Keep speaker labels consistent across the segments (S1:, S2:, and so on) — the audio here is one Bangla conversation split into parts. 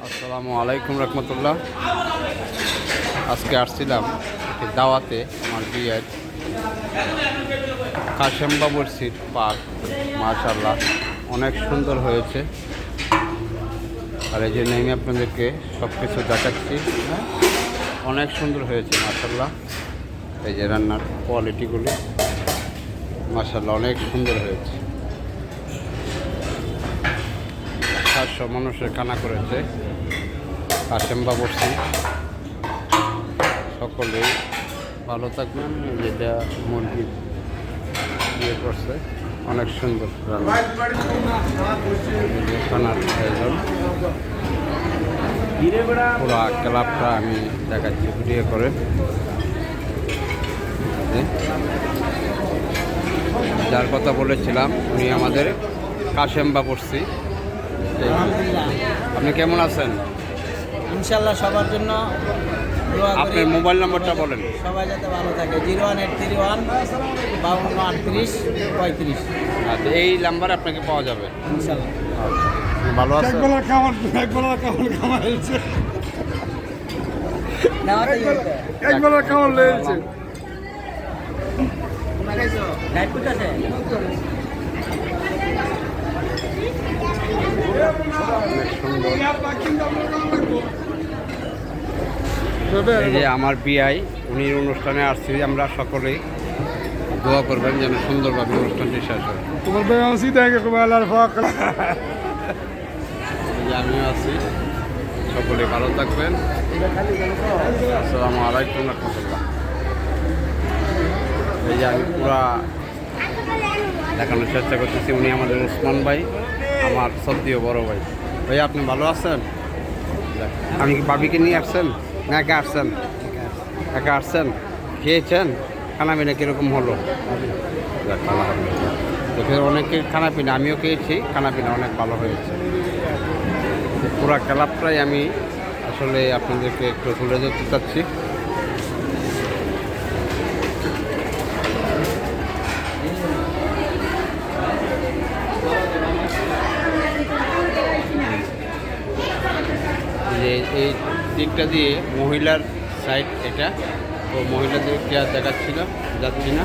S1: আসসালামু আলাইকুম রহমতুল্লাহ। আজকে আসছিলাম একটি দাওয়াতে আমার বিয়ের কাশেম বাবুর সিট পার্ক। মাশাআল্লাহ অনেক সুন্দর হয়েছে, আর এই জন্য আমি আপনাদেরকে সব কিছু দেখাচ্ছি। অনেক সুন্দর হয়েছে মাশাআল্লাহ। এই যে রান্নার কোয়ালিটিগুলো মাশাআল্লাহ অনেক সুন্দর হয়েছে। 700 মানুষের খানা করেছে কাশেম বাবুর সিট। সকলেই ভালো থাকবেন। যেটা মুরগি ইয়ে করছে অনেক সুন্দর রান্না, খানার আয়োজন। পুরো ক্লাবটা আমি দেখাচ্ছি ভিডিও করে। যার কথা বলেছিলাম উনি আমাদের কাশেম বাবুর সিট। আপনি কেমন আছেন?
S2: ইনশাল্লাহ সবার জন্য দোয়া করি।
S1: আপনার মোবাইল নম্বরটা বলেন।
S2: সবাই যাতে ভালো থাকে। 01831 52 38 35।
S1: আচ্ছা, এই নাম্বারে আপনাকে পাওয়া যাবে
S2: ইনশাল্লাহ।
S1: ভালো আছেন?
S2: একবেলা খাবার লেগেছে। গাইড করতেছে।
S1: এই যে আমার বিআই, উনি অনুষ্ঠানে আসছি। আমরা সকলেই দোয়া করবেন যেন সুন্দরভাবে অনুষ্ঠানটি শেষ হয়। আমিও আছি, সকলে ভালো থাকবেন। আসসালামু আলাইকুম রহমতুল্লাহ। এই যে আমি পুরা দেখানোর চেষ্টা করতেছি। উনি আমাদের ওসমান ভাই, আমার সত্যিও বড় ভাই। ভাই আপনি ভালো আছেন? আমি কি ভাবিকে নিয়ে আসছেন না একা আসছেন? একা আসছেন। খেয়েছেন? খানা পিনা কীরকম হলো? দেখে অনেকের খানা পিনা, আমিও খেয়েছি, খানা পিনা অনেক ভালো হয়েছে। পুরা ক্লাবটাই আমি আসলে আপনাদেরকে একটু তুলে ধরতে চাচ্ছি। যে এই দিকটা দিয়ে মহিলার সাইড, এটা তো মহিলাদেরকে আর দেখাচ্ছিল যাচ্ছি না।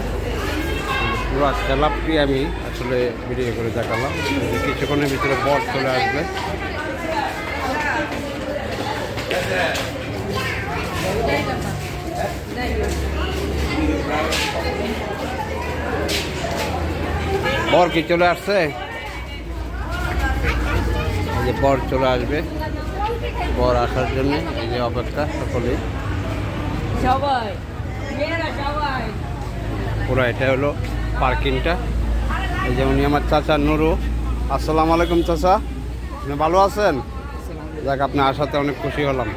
S1: পুরো ক্লাবটি আমি আসলে ভিডিও করে দেখালাম। কিছুক্ষণের ভিতরে বর চলে আসবে। বর কি চলে আসছে? এই যে বর চলে আসবে, বর আসার জন্য এই যে অপেক্ষা সকলেই। পুরো এটা হলো পার্কিংটা। এই যে উনি আমার চাচা নুরু। আসসালামু আলাইকুম চাচা, আপনি ভালো আছেন? যাক, আপনি আসাতে অনেক খুশি হলাম।